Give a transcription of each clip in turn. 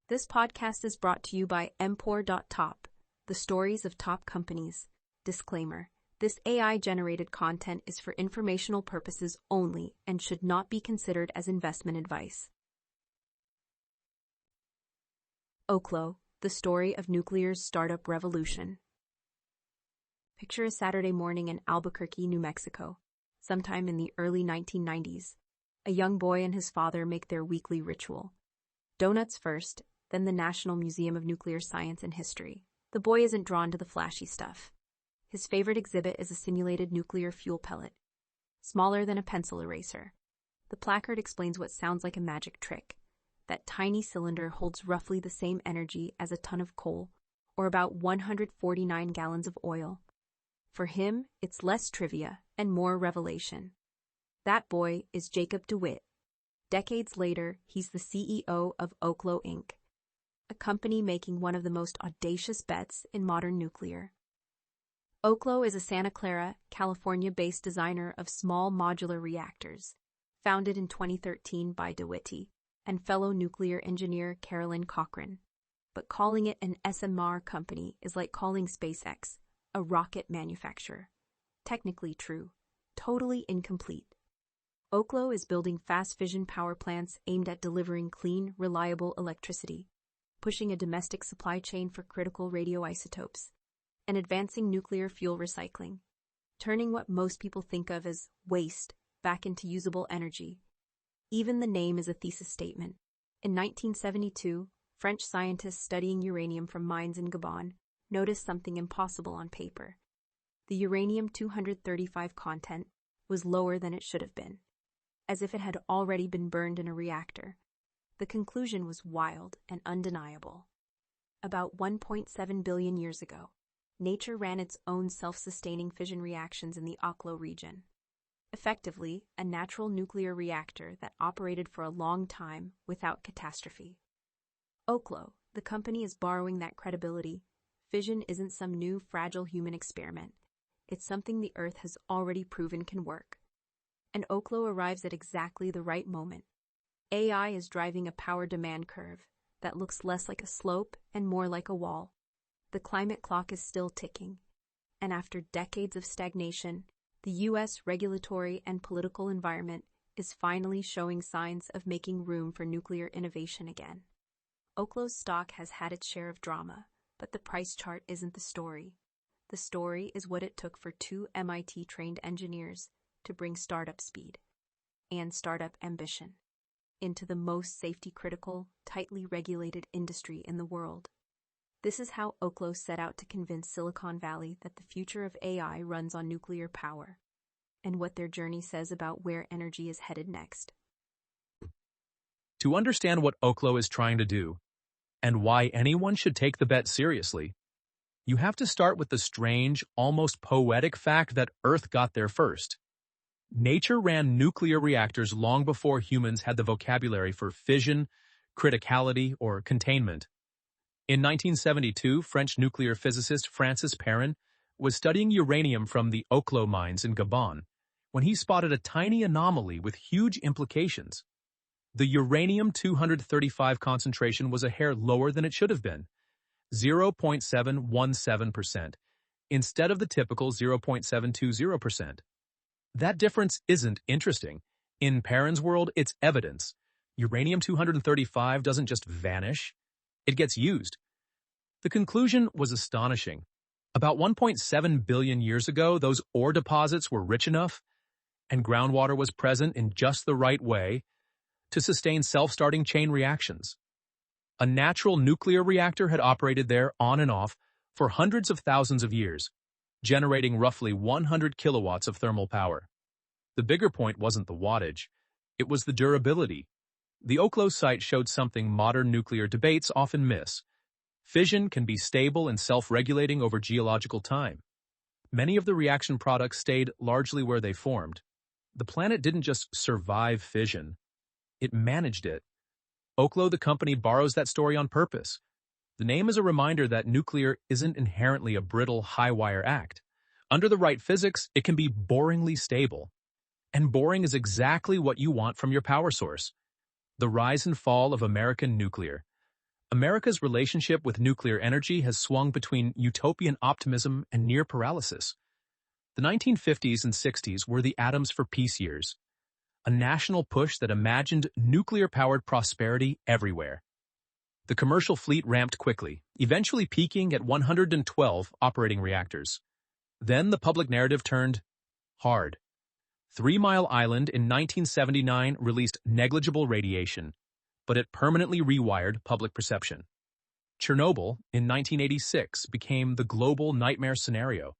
This podcast is brought to you by Empor.top, the stories of top companies. Disclaimer: this AI-generated content is for informational purposes only and should not be considered as investment advice. Oklo, the story of nuclear's startup revolution. Picture a Saturday morning in Albuquerque, New Mexico, sometime in the early 1990s. A young boy and his father make their weekly ritual. Donuts first, then the National Museum of Nuclear Science and History. The boy isn't drawn to the flashy stuff. His favorite exhibit is a simulated nuclear fuel pellet, smaller than a pencil eraser. The placard explains what sounds like a magic trick. That tiny cylinder holds roughly the same energy as a ton of coal, or about 149 gallons of oil. For him, it's less trivia and more revelation. That boy is Jacob DeWitt. Decades later, he's the CEO of Oklo Inc., a company making one of the most audacious bets in modern nuclear. Oklo is a Santa Clara, California-based designer of small modular reactors, founded in 2013 by DeWitt and fellow nuclear engineer Carolyn Cochran. But calling it an SMR company is like calling SpaceX a rocket manufacturer. Technically true, totally incomplete. Oklo is building fast fission power plants aimed at delivering clean, reliable electricity, pushing a domestic supply chain for critical radioisotopes, and advancing nuclear fuel recycling, turning what most people think of as waste back into usable energy. Even the name is a thesis statement. In 1972, French scientists studying uranium from mines in Gabon noticed something impossible on paper. The uranium-235 content was lower than it should have been, as if it had already been burned in a reactor. The conclusion was wild and undeniable. About 1.7 billion years ago, nature ran its own self-sustaining fission reactions in the Oklo region. Effectively, a natural nuclear reactor that operated for a long time without catastrophe. Oklo, the company, is borrowing that credibility. Fission isn't some new, fragile human experiment. It's something the Earth has already proven can work. And Oklo arrives at exactly the right moment. AI is driving a power demand curve that looks less like a slope and more like a wall. The climate clock is still ticking, and after decades of stagnation, the U.S. regulatory and political environment is finally showing signs of making room for nuclear innovation again. Oklo's stock has had its share of drama, but the price chart isn't the story. The story is what it took for two MIT-trained engineers to bring startup speed and startup ambition into the most safety-critical, tightly regulated industry in the world. This is how Oklo set out to convince Silicon Valley that the future of AI runs on nuclear power, and what their journey says about where energy is headed next. To understand what Oklo is trying to do, and why anyone should take the bet seriously, you have to start with the strange, almost poetic fact that Earth got there first. Nature ran nuclear reactors long before humans had the vocabulary for fission, criticality, or containment. In 1972, French nuclear physicist Francis Perrin was studying uranium from the Oklo mines in Gabon when he spotted a tiny anomaly with huge implications. The uranium-235 concentration was a hair lower than it should have been, 0.717%, instead of the typical 0.720%. That difference isn't interesting. In Perrin's world, it's evidence. Uranium-235 doesn't just vanish, it gets used. The conclusion was astonishing. About 1.7 billion years ago, those ore deposits were rich enough, and groundwater was present in just the right way to sustain self-starting chain reactions. A natural nuclear reactor had operated there on and off for hundreds of thousands of years, generating roughly 100 kilowatts of thermal power. The bigger point wasn't the wattage, it was the durability. The Oklo site showed something modern nuclear debates often miss. Fission can be stable and self-regulating over geological time. Many of the reaction products stayed largely where they formed. The planet didn't just survive fission, it managed it. Oklo, the company, borrows that story on purpose. The name is a reminder that nuclear isn't inherently a brittle, high-wire act. Under the right physics, it can be boringly stable. And boring is exactly what you want from your power source. The rise and fall of American nuclear. America's relationship with nuclear energy has swung between utopian optimism and near paralysis. The 1950s and 60s were the atoms for peace years, a national push that imagined nuclear-powered prosperity everywhere. The commercial fleet ramped quickly, eventually peaking at 112 operating reactors. Then the public narrative turned hard. 3 Mile Island in 1979 released negligible radiation, but it permanently rewired public perception. Chernobyl in 1986 became the global nightmare scenario,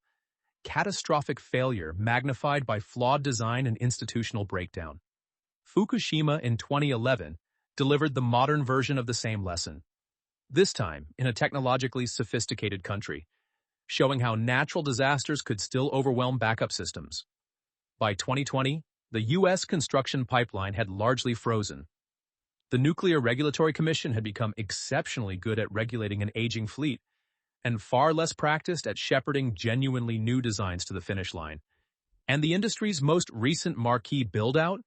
catastrophic failure magnified by flawed design and institutional breakdown. Fukushima in 2011 delivered the modern version of the same lesson, this time in a technologically sophisticated country, showing how natural disasters could still overwhelm backup systems. By 2020, the U.S. construction pipeline had largely frozen. The Nuclear Regulatory Commission had become exceptionally good at regulating an aging fleet, and far less practiced at shepherding genuinely new designs to the finish line. And the industry's most recent marquee build-out,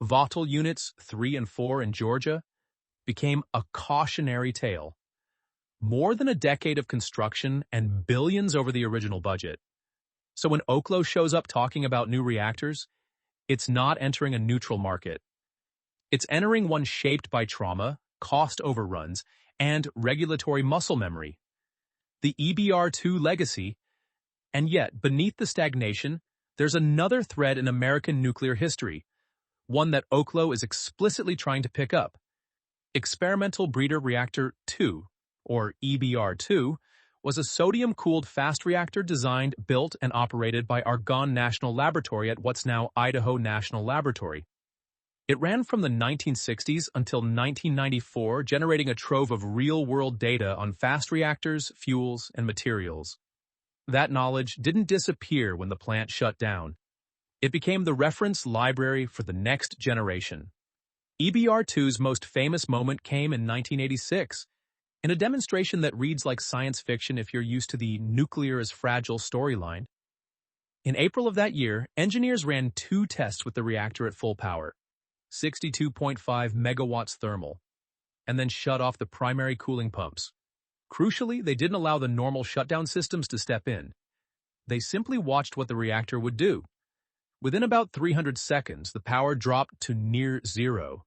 Vogtle Units 3 and 4 in Georgia, became a cautionary tale. More than a decade of construction and billions over the original budget. So when Oklo shows up talking about new reactors, it's not entering a neutral market. It's entering one shaped by trauma, cost overruns, and regulatory muscle memory. The EBR-2 legacy, and yet beneath the stagnation, there's another thread in American nuclear history, one that Oklo is explicitly trying to pick up. Experimental Breeder Reactor 2, or EBR-2, was a sodium-cooled fast reactor designed, built, and operated by Argonne National Laboratory at what's now Idaho National Laboratory. It ran from the 1960s until 1994, generating a trove of real-world data on fast reactors, fuels, and materials. That knowledge didn't disappear when the plant shut down. It became the reference library for the next generation. EBR-2's most famous moment came in 1986, in a demonstration that reads like science fiction if you're used to the nuclear is fragile storyline. In April of that year, engineers ran 2 tests with the reactor at full power. 62.5 megawatts thermal, and then shut off the primary cooling pumps. Crucially, they didn't allow the normal shutdown systems to step in. They simply watched what the reactor would do. Within about 300 seconds, the power dropped to near zero.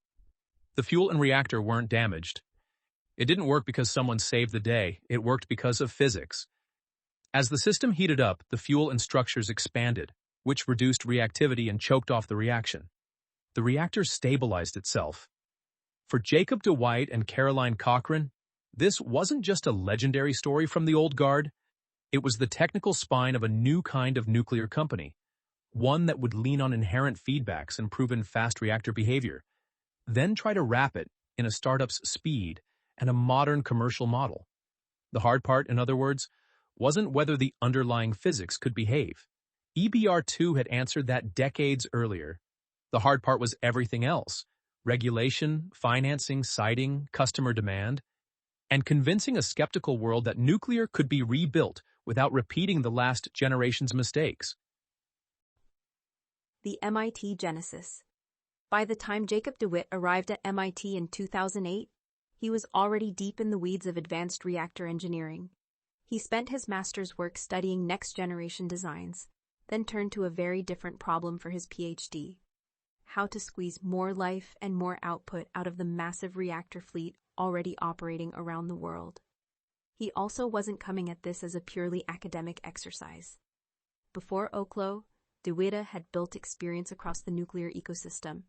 The fuel and reactor weren't damaged. It didn't work because someone saved the day, it worked because of physics. As the system heated up, the fuel and structures expanded, which reduced reactivity and choked off the reaction. The reactor stabilized itself. For Jacob DeWitt and Caroline Cochran, this wasn't just a legendary story from the old guard. It was the technical spine of a new kind of nuclear company, one that would lean on inherent feedbacks and proven fast reactor behavior, then try to wrap it in a startup's speed and a modern commercial model. The hard part, in other words, wasn't whether the underlying physics could behave. EBR-2 had answered that decades earlier. The hard part was everything else: regulation, financing, siting, customer demand, and convincing a skeptical world that nuclear could be rebuilt without repeating the last generation's mistakes. The MIT Genesis. By the time Jacob DeWitt arrived at MIT in 2008, he was already deep in the weeds of advanced reactor engineering. He spent his master's work studying next-generation designs, then turned to a very different problem for his PhD: how to squeeze more life and more output out of the massive reactor fleet already operating around the world. He also wasn't coming at this as a purely academic exercise. Before Oklo, DeWitt had built experience across the nuclear ecosystem,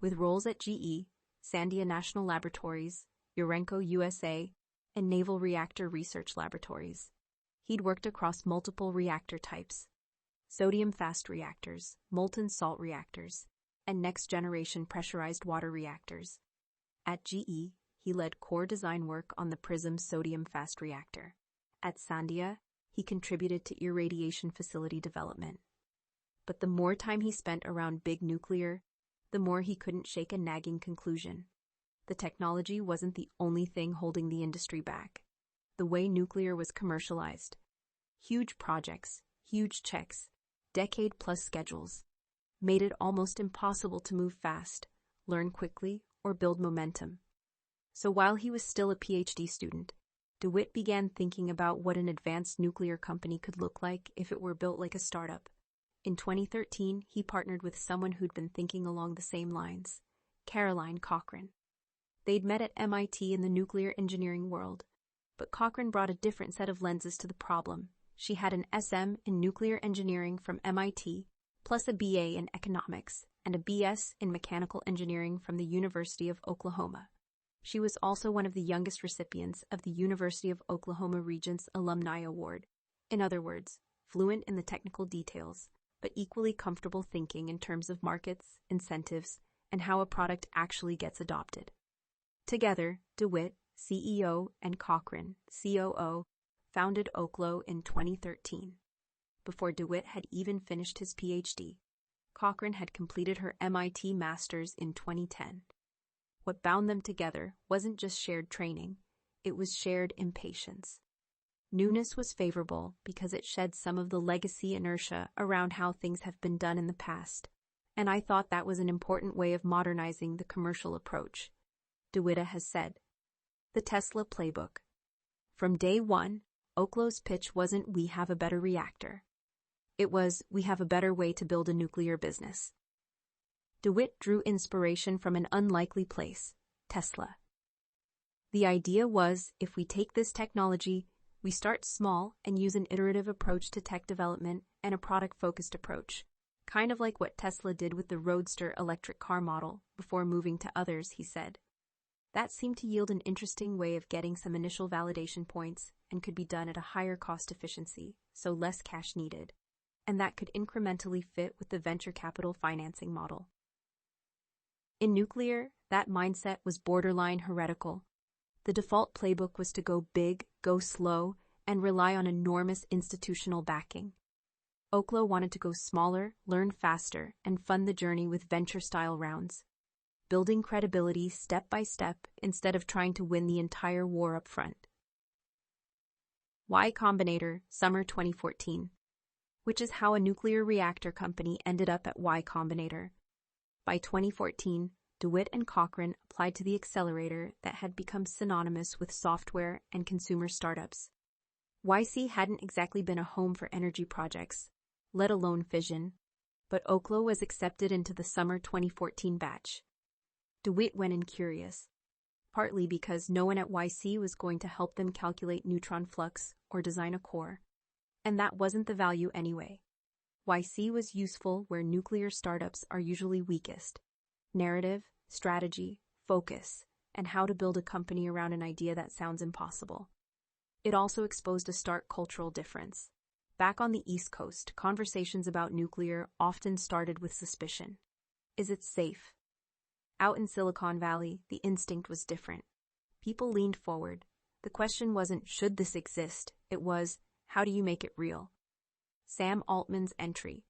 with roles at GE, Sandia National Laboratories, Urenco USA, and Naval Reactor Research Laboratories. He'd worked across multiple reactor types: sodium fast reactors, molten salt reactors, and next-generation pressurized water reactors. At GE, he led core design work on the PRISM sodium fast reactor. At Sandia, he contributed to irradiation facility development. But the more time he spent around big nuclear, the more he couldn't shake a nagging conclusion. The technology wasn't the only thing holding the industry back. The way nuclear was commercialized. Huge projects, huge checks, decade-plus schedules made it almost impossible to move fast, learn quickly, or build momentum. So while he was still a PhD student, DeWitt began thinking about what an advanced nuclear company could look like if it were built like a startup. In 2013, he partnered with someone who'd been thinking along the same lines, Caroline Cochrane. They'd met at MIT in the nuclear engineering world, but Cochrane brought a different set of lenses to the problem. She had an SM in nuclear engineering from MIT, plus a BA in economics and a BS in mechanical engineering from the University of Oklahoma. She was also one of the youngest recipients of the University of Oklahoma Regents Alumni Award. In other words, fluent in the technical details, but equally comfortable thinking in terms of markets, incentives, and how a product actually gets adopted. Together, DeWitt, CEO, and Cochrane, COO, founded Oklo in 2013. Before DeWitt had even finished his PhD, Cochrane had completed her MIT Master's in 2010. What bound them together wasn't just shared training, it was shared impatience. Newness was favorable because it shed some of the legacy inertia around how things have been done in the past, and I thought that was an important way of modernizing the commercial approach. DeWitt has said. The Tesla Playbook. From day one, Oklo's pitch wasn't "we have a better reactor." It was "we have a better way to build a nuclear business." DeWitt drew inspiration from an unlikely place, Tesla. The idea was, if we take this technology, we start small and use an iterative approach to tech development and a product-focused approach, kind of like what Tesla did with the Roadster electric car model before moving to others, he said. That seemed to yield an interesting way of getting some initial validation points and could be done at a higher cost efficiency, so less cash needed, and that could incrementally fit with the venture capital financing model. In nuclear, that mindset was borderline heretical. The default playbook was to go big, go slow, and rely on enormous institutional backing. Oklo wanted to go smaller, learn faster, and fund the journey with venture-style rounds, building credibility step by step instead of trying to win the entire war up front. Y Combinator, summer 2014, which is how a nuclear reactor company ended up at Y Combinator. By 2014, DeWitt and Cochrane applied to the accelerator that had become synonymous with software and consumer startups. YC hadn't exactly been a home for energy projects, let alone fission, but Oklo was accepted into the summer 2014 batch. DeWitt went in curious, partly because no one at YC was going to help them calculate neutron flux or design a core, and that wasn't the value anyway. YC was useful where nuclear startups are usually weakest: narrative, strategy, focus, and how to build a company around an idea that sounds impossible. It also exposed a stark cultural difference. Back on the East Coast, conversations about nuclear often started with suspicion. Is it safe? Out in Silicon Valley, the instinct was different. People leaned forward. The question wasn't, should this exist? It was, how do you make it real? Sam Altman's entry.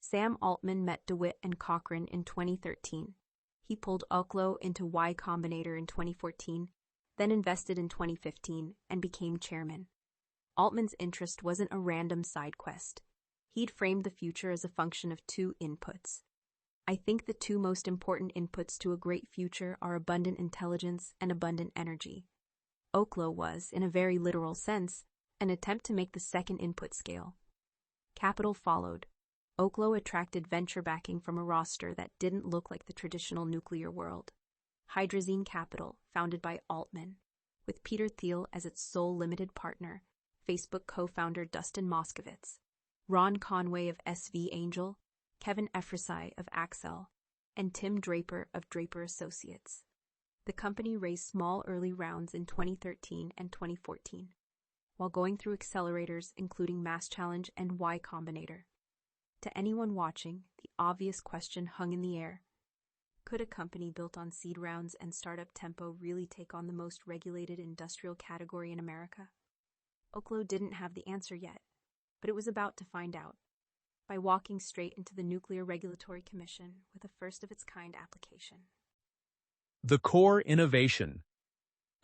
Sam Altman met DeWitt and Cochrane in 2013. He pulled Oklo into Y Combinator in 2014, then invested in 2015 and became chairman. Altman's interest wasn't a random side quest. He'd framed the future as a function of two inputs. I think the two most important inputs to a great future are abundant intelligence and abundant energy. Oklo was, in a very literal sense, an attempt to make the second input scale. Capital followed. Oklo attracted venture backing from a roster that didn't look like the traditional nuclear world. Hydrazine Capital, founded by Altman, with Peter Thiel as its sole limited partner, Facebook co-founder Dustin Moskovitz, Ron Conway of SV Angel, Kevin Efrasai of Axel, and Tim Draper of Draper Associates. The company raised small early rounds in 2013 and 2014, while going through accelerators including Mass Challenge and Y Combinator. To anyone watching, the obvious question hung in the air. Could a company built on seed rounds and startup tempo really take on the most regulated industrial category in America? Oklo didn't have the answer yet, but it was about to find out by walking straight into the Nuclear Regulatory Commission with a first-of-its-kind application. The core innovation.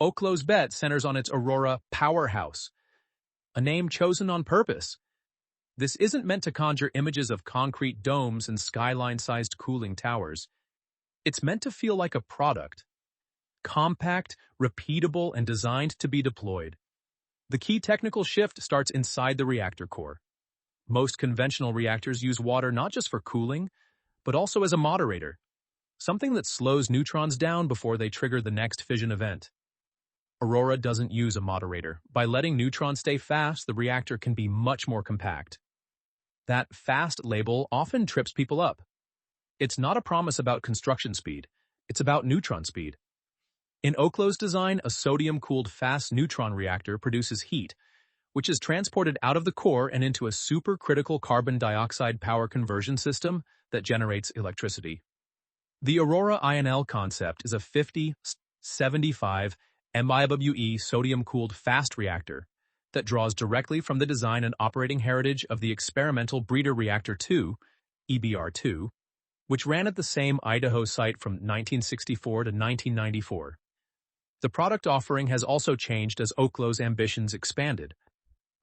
Oklo's bet centers on its Aurora powerhouse, a name chosen on purpose. This isn't meant to conjure images of concrete domes and skyline-sized cooling towers. It's meant to feel like a product. compact, repeatable, and designed to be deployed. The key technical shift starts inside the reactor core. Most conventional reactors use water not just for cooling, but also as a moderator, something that slows neutrons down before they trigger the next fission event. Aurora doesn't use a moderator. By letting neutrons stay fast, the reactor can be much more compact. That fast label often trips people up. It's not a promise about construction speed, it's about neutron speed. In Oklo's design, a sodium-cooled fast neutron reactor produces heat, which is transported out of the core and into a supercritical carbon dioxide power conversion system that generates electricity. The Aurora-INL concept is a 50-75 MIWE sodium-cooled fast reactor that draws directly from the design and operating heritage of the experimental Breeder Reactor 2, EBR-2, which ran at the same Idaho site from 1964 to 1994. The product offering has also changed as Oklo's ambitions expanded.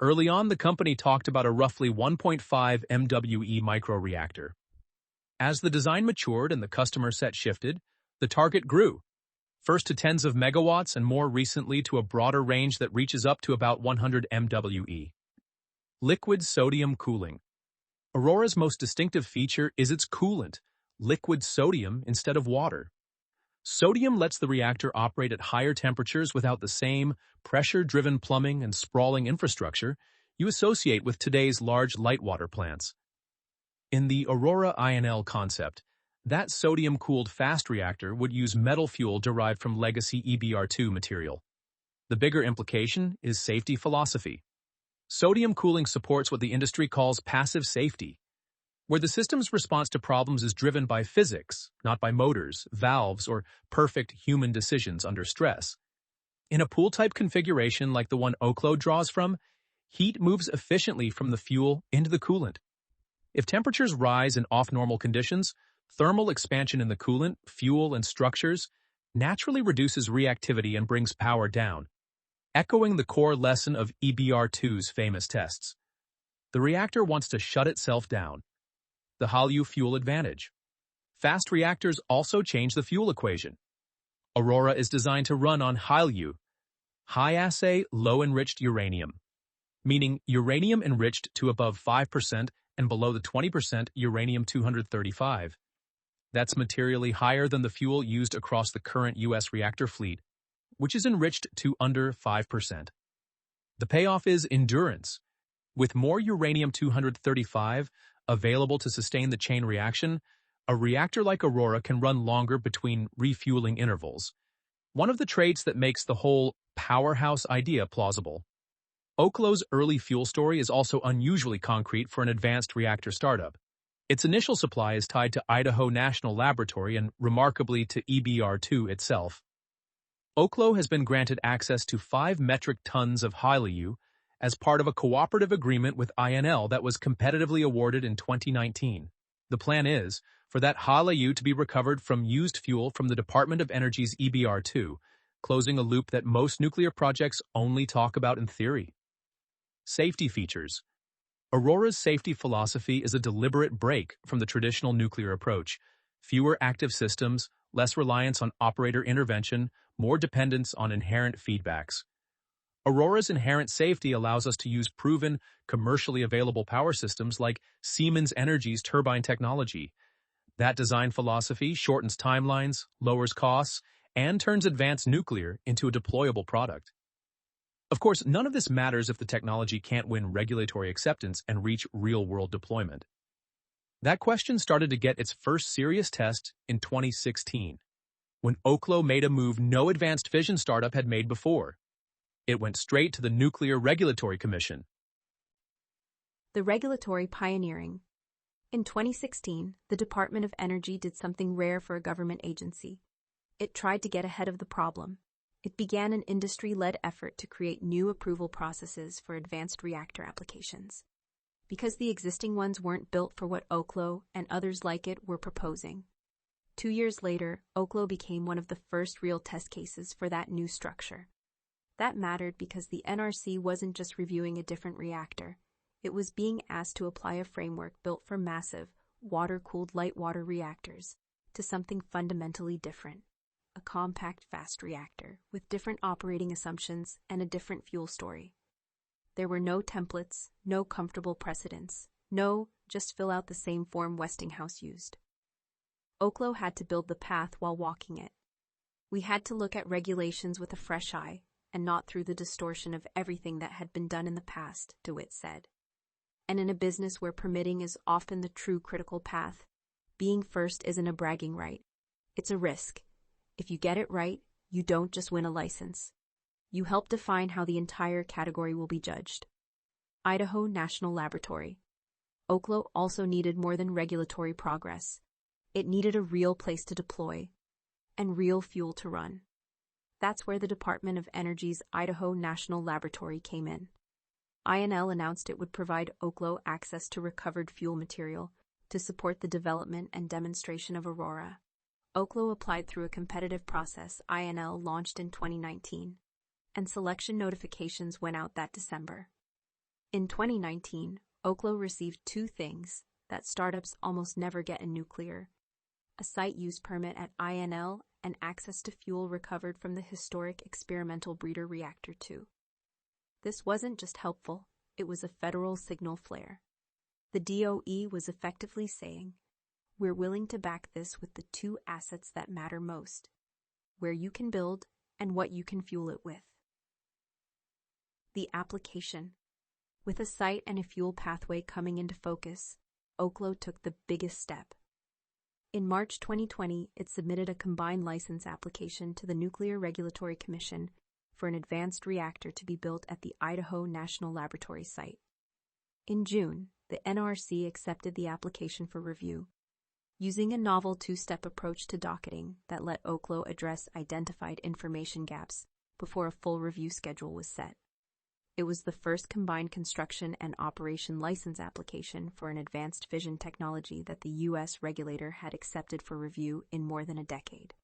Early on, the company talked about a roughly 1.5 MWE microreactor. As the design matured and the customer set shifted, the target grew, first to tens of megawatts and more recently to a broader range that reaches up to about 100 MWE. Liquid sodium cooling. Aurora's most distinctive feature is its coolant, liquid sodium instead of water. Sodium lets the reactor operate at higher temperatures without the same pressure-driven plumbing and sprawling infrastructure you associate with today's large light water plants. In the Aurora-INL concept, that sodium-cooled fast reactor would use metal fuel derived from legacy EBR-2 material. The bigger implication is safety philosophy. Sodium cooling supports what the industry calls passive safety, where the system's response to problems is driven by physics, not by motors, valves, or perfect human decisions under stress. In a pool-type configuration like the one Oklo draws from, heat moves efficiently from the fuel into the coolant. If temperatures rise in off-normal conditions, thermal expansion in the coolant, fuel, and structures naturally reduces reactivity and brings power down, echoing the core lesson of EBR-2's famous tests. The reactor wants to shut itself down. The HALEU fuel advantage. Fast reactors also change the fuel equation. Aurora is designed to run on HALEU, high-assay, low-enriched uranium, meaning uranium enriched to above 5% and below the 20% uranium-235. That's materially higher than the fuel used across the current U.S. reactor fleet, which is enriched to under 5%. The payoff is endurance. With more uranium-235 available to sustain the chain reaction, a reactor like Aurora can run longer between refueling intervals, one of the traits that makes the whole powerhouse idea plausible. Oklo's early fuel story is also unusually concrete for an advanced reactor startup. Its initial supply is tied to Idaho National Laboratory and, remarkably, to EBR-2 itself. Oklo has been granted access to 5 metric tons of HALEU as part of a cooperative agreement with INL that was competitively awarded in 2019. The plan is for that HALEU to be recovered from used fuel from the Department of Energy's EBR-2, closing a loop that most nuclear projects only talk about in theory. Safety features. Aurora's safety philosophy is a deliberate break from the traditional nuclear approach. Fewer active systems, less reliance on operator intervention, more dependence on inherent feedbacks. Aurora's inherent safety allows us to use proven, commercially available power systems like Siemens Energy's turbine technology. That design philosophy shortens timelines, lowers costs, and turns advanced nuclear into a deployable product. Of course, none of this matters if the technology can't win regulatory acceptance and reach real-world deployment. That question started to get its first serious test in 2016, when Oklo made a move no advanced fission startup had made before. It went straight to the Nuclear Regulatory Commission. The regulatory pioneering. In 2016, the Department of Energy did something rare for a government agency. It tried to get ahead of the problem. It began an industry-led effort to create new approval processes for advanced reactor applications, because the existing ones weren't built for what Oklo and others like it were proposing. 2 years later, Oklo became one of the first real test cases for that new structure. That mattered because the NRC wasn't just reviewing a different reactor. It was being asked to apply a framework built for massive, water-cooled light water reactors to something fundamentally different. a compact, fast reactor with different operating assumptions and a different fuel story. There were no templates, no comfortable precedents, no, just fill out the same form Westinghouse used. Oklo had to build the path while walking it. We had to look at regulations with a fresh eye, and not through the distortion of everything that had been done in the past, DeWitt said. And in a business where permitting is often the true critical path, being first isn't a bragging right. It's a risk. If you get it right, you don't just win a license. You help define how the entire category will be judged. Idaho National Laboratory. Oklo also needed more than regulatory progress. It needed a real place to deploy and real fuel to run. That's where the Department of Energy's Idaho National Laboratory came in. INL announced it would provide Oklo access to recovered fuel material to support the development and demonstration of Aurora. Oklo applied through a competitive process INL launched in 2019, and selection notifications went out that December. In 2019, Oklo received two things that startups almost never get in nuclear: a site use permit at INL and access to fuel recovered from the historic experimental breeder Reactor 2. This wasn't just helpful, it was a federal signal flare. The DOE was effectively saying, we're willing to back this with the two assets that matter most: where you can build and what you can fuel it with. The application. With a site and a fuel pathway coming into focus, Oklo took the biggest step. In March 2020, it submitted a combined license application to the Nuclear Regulatory Commission for an advanced reactor to be built at the Idaho National Laboratory site. In June, the NRC accepted the application for review, using a novel two-step approach to docketing that let Oklo address identified information gaps before a full review schedule was set. It was the first combined construction and operation license application for an advanced fission technology that the U.S. regulator had accepted for review in more than a decade.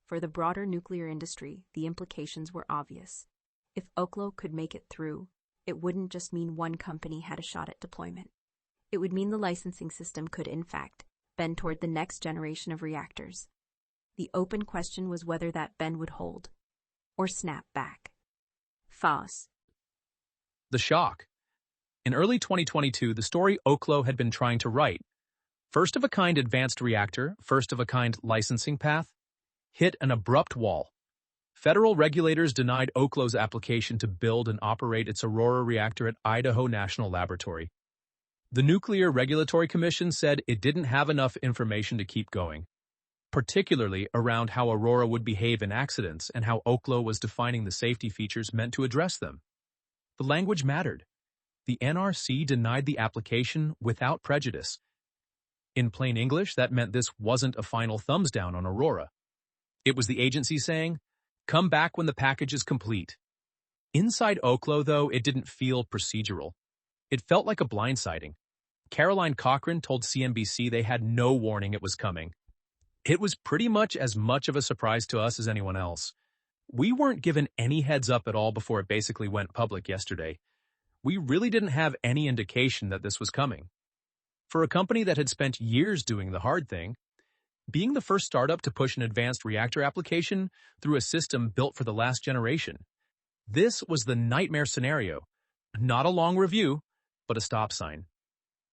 For the broader nuclear industry, the implications were obvious. If Oklo could make it through, it wouldn't just mean one company had a shot at deployment. It would mean the licensing system could, in fact, bend toward the next generation of reactors. The open question was whether that bend would hold, or snap back. False. The shock. In early 2022, the story Oklo had been trying to write, first-of-a-kind advanced reactor, first-of-a-kind licensing path, hit an abrupt wall. Federal regulators denied Oklo's application to build and operate its Aurora reactor at Idaho National Laboratory. The Nuclear Regulatory Commission said it didn't have enough information to keep going, particularly around how Aurora would behave in accidents and how Oklo was defining the safety features meant to address them. The language mattered. The NRC denied the application without prejudice. In plain English, that meant this wasn't a final thumbs down on Aurora. It was the agency saying, come back when the package is complete. Inside Oklo, though, it didn't feel procedural. It felt like a blindsiding. Caroline Cochran told CNBC they had no warning it was coming. It was pretty much as much of a surprise to us as anyone else. We weren't given any heads up at all before it basically went public yesterday. We really didn't have any indication that this was coming. For a company that had spent years doing the hard thing, being the first startup to push an advanced reactor application through a system built for the last generation, this was the nightmare scenario. Not a long review, but a stop sign.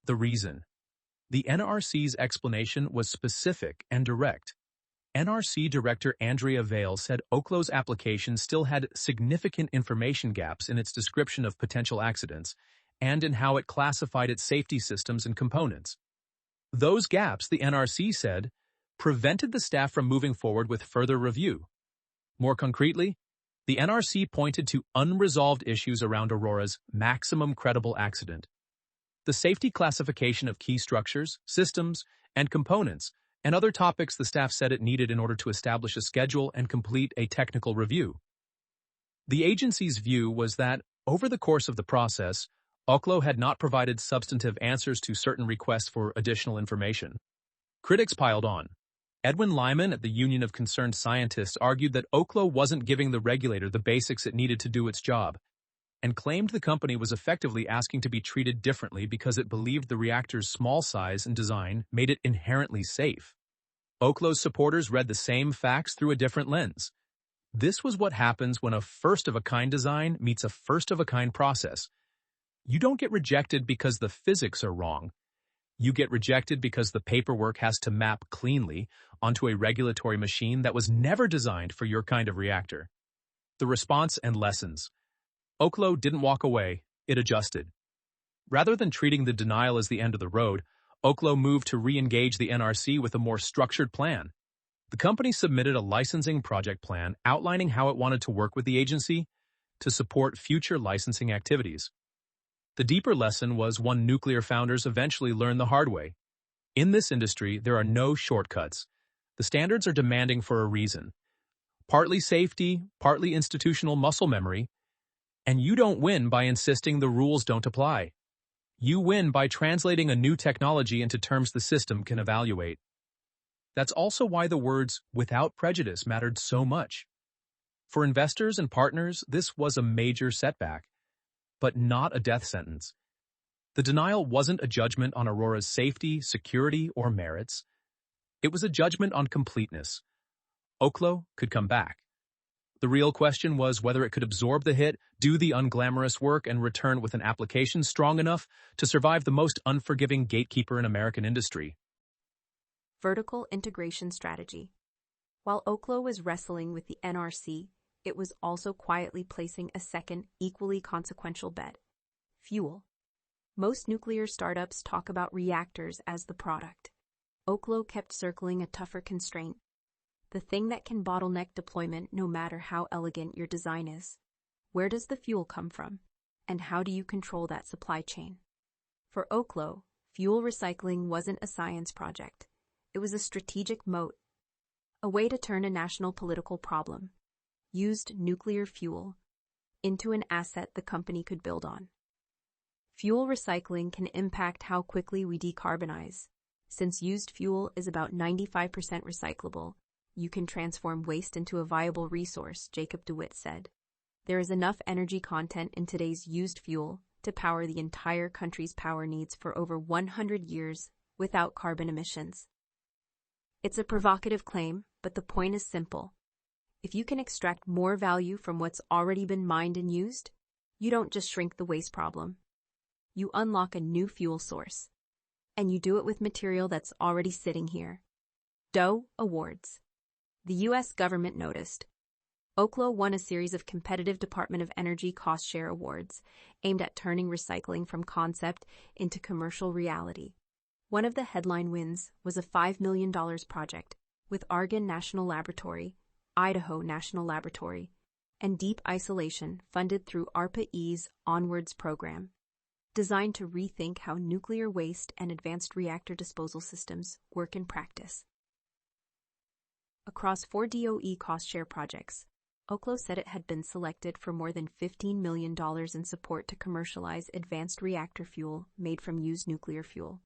The reason. The NRC's explanation was specific and direct. NRC Director Andrea Vail said Oklo's application still had significant information gaps in its description of potential accidents and in how it classified its safety systems and components. Those gaps, the NRC said, prevented the staff from moving forward with further review. More concretely, the NRC pointed to unresolved issues around Aurora's maximum credible accident, the safety classification of key structures, systems, and components, and other topics the staff said it needed in order to establish a schedule and complete a technical review. The agency's view was that, over the course of the process, Oklo had not provided substantive answers to certain requests for additional information. Critics piled on. Edwin Lyman at the Union of Concerned Scientists argued that Oklo wasn't giving the regulator the basics it needed to do its job, and claimed the company was effectively asking to be treated differently because it believed the reactor's small size and design made it inherently safe. Oklo's supporters read the same facts through a different lens. This was what happens when a first-of-a-kind design meets a first-of-a-kind process. You don't get rejected because the physics are wrong. You get rejected because the paperwork has to map cleanly onto a regulatory machine that was never designed for your kind of reactor. The response and lessons. Oklo didn't walk away, it adjusted. Rather than treating the denial as the end of the road, Oklo moved to re-engage the NRC with a more structured plan. The company submitted a licensing project plan outlining how it wanted to work with the agency to support future licensing activities. The deeper lesson was one nuclear founders eventually learned the hard way. In this industry, there are no shortcuts. The standards are demanding for a reason. Partly safety, partly institutional muscle memory, and you don't win by insisting the rules don't apply. You win by translating a new technology into terms the system can evaluate. That's also why the words "without prejudice" mattered so much. For investors and partners, this was a major setback, but not a death sentence. The denial wasn't a judgment on Aurora's safety, security, or merits. It was a judgment on completeness. Oklo could come back. The real question was whether it could absorb the hit, do the unglamorous work, and return with an application strong enough to survive the most unforgiving gatekeeper in American industry. Vertical integration strategy. While Oklo was wrestling with the NRC, it was also quietly placing a second, equally consequential bet: fuel. Most nuclear startups talk about reactors as the product. Oklo kept circling a tougher constraint: the thing that can bottleneck deployment no matter how elegant your design is. Where does the fuel come from? And how do you control that supply chain? For Oklo, fuel recycling wasn't a science project. It was a strategic moat, a way to turn a national political problem, used nuclear fuel, into an asset the company could build on. Fuel recycling can impact how quickly we decarbonize. Since used fuel is about 95% recyclable, you can transform waste into a viable resource, Jacob DeWitt said. There is enough energy content in today's used fuel to power the entire country's power needs for over 100 years without carbon emissions. It's a provocative claim, but the point is simple. If you can extract more value from what's already been mined and used, you don't just shrink the waste problem. You unlock a new fuel source. And you do it with material that's already sitting here. DOE Awards. The U.S. government noticed. Oklo won a series of competitive Department of Energy cost-share awards aimed at turning recycling from concept into commercial reality. One of the headline wins was a $5 million project with Argonne National Laboratory, Idaho National Laboratory, and Deep Isolation funded through ARPA-E's Onwards program, designed to rethink how nuclear waste and advanced reactor disposal systems work in practice. Across 4 DOE cost-share projects, Oklo said it had been selected for more than $15 million in support to commercialize advanced reactor fuel made from used nuclear fuel.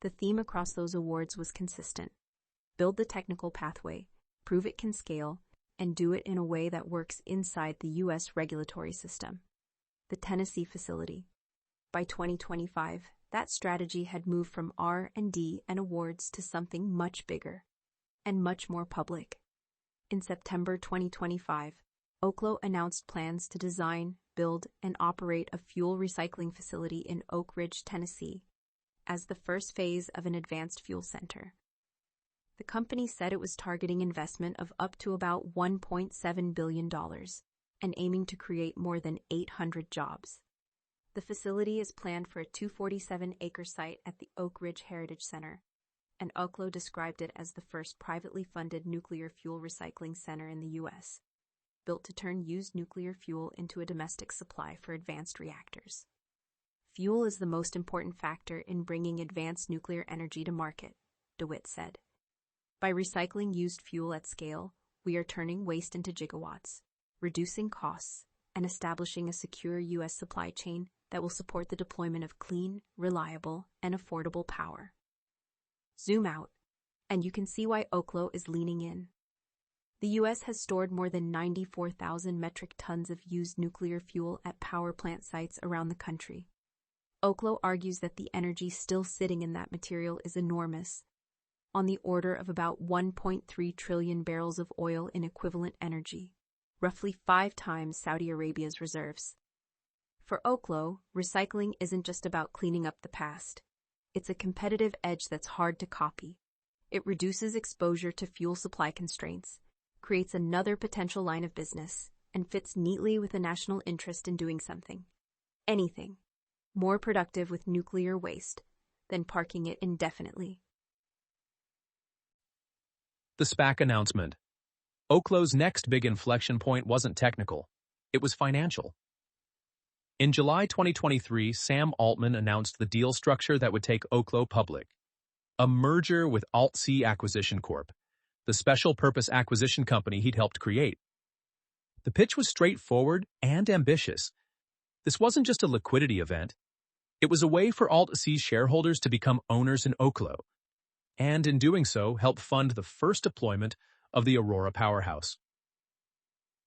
The theme across those awards was consistent: build the technical pathway, prove it can scale, and do it in a way that works inside the U.S. regulatory system. The Tennessee facility. By 2025, that strategy had moved from R&D and awards to something much bigger and much more public. In September 2025, Oklo announced plans to design, build, and operate a fuel recycling facility in Oak Ridge, Tennessee, as the first phase of an advanced fuel center. The company said it was targeting investment of up to about $1.7 billion and aiming to create more than 800 jobs. The facility is planned for a 247-acre site at the Oak Ridge Heritage Center, and Oklo described it as the first privately funded nuclear fuel recycling center in the U.S., built to turn used nuclear fuel into a domestic supply for advanced reactors. Fuel is the most important factor in bringing advanced nuclear energy to market, DeWitt said. By recycling used fuel at scale, we are turning waste into gigawatts, reducing costs, and establishing a secure U.S. supply chain that will support the deployment of clean, reliable, and affordable power. Zoom out, and you can see why Oklo is leaning in. The U.S. has stored more than 94,000 metric tons of used nuclear fuel at power plant sites around the country. Oklo argues that the energy still sitting in that material is enormous, on the order of about 1.3 trillion barrels of oil in equivalent energy, roughly 5 times Saudi Arabia's reserves. For Oklo, recycling isn't just about cleaning up the past. It's a competitive edge that's hard to copy. It reduces exposure to fuel supply constraints, creates another potential line of business, and fits neatly with a national interest in doing something, anything, more productive with nuclear waste than parking it indefinitely. The SPAC announcement. Oklo's next big inflection point wasn't technical. It was financial. In July 2023, Sam Altman announced the deal structure that would take Oklo public. A merger with Alt-C Acquisition Corp., the special-purpose acquisition company he'd helped create. The pitch was straightforward and ambitious. This wasn't just a liquidity event. It was a way for Alt-C's shareholders to become owners in Oklo, and in doing so, help fund the first deployment of the Aurora powerhouse.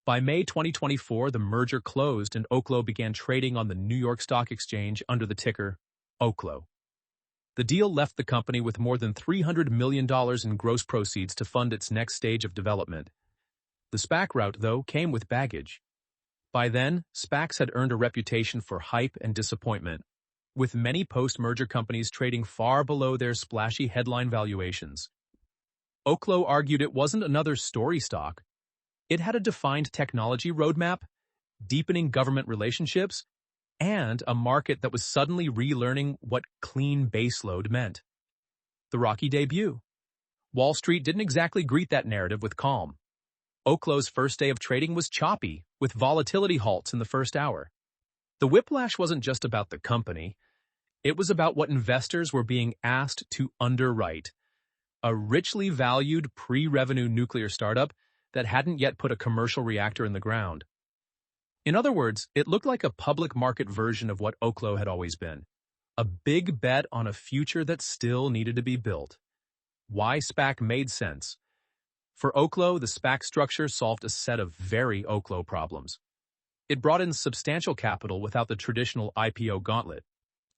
By May 2024, the merger closed and Oklo began trading on the New York Stock Exchange under the ticker Oklo. The deal left the company with more than $300 million in gross proceeds to fund its next stage of development. The SPAC route, though, came with baggage. By then, SPACs had earned a reputation for hype and disappointment, with many post-merger companies trading far below their splashy headline valuations. Oklo argued it wasn't another story stock. It had a defined technology roadmap, deepening government relationships, and a market that was suddenly relearning what clean baseload meant. The rocky debut. Wall Street didn't exactly greet that narrative with calm. Oklo's first day of trading was choppy, with volatility halts in the first hour. The whiplash wasn't just about the company. It was about what investors were being asked to underwrite. A richly valued pre-revenue nuclear startup that hadn't yet put a commercial reactor in the ground. In other words, it looked like a public market version of what Oklo had always been. A big bet on a future that still needed to be built. Why SPAC made sense. For Oklo, the SPAC structure solved a set of very Oklo problems. It brought in substantial capital without the traditional IPO gauntlet.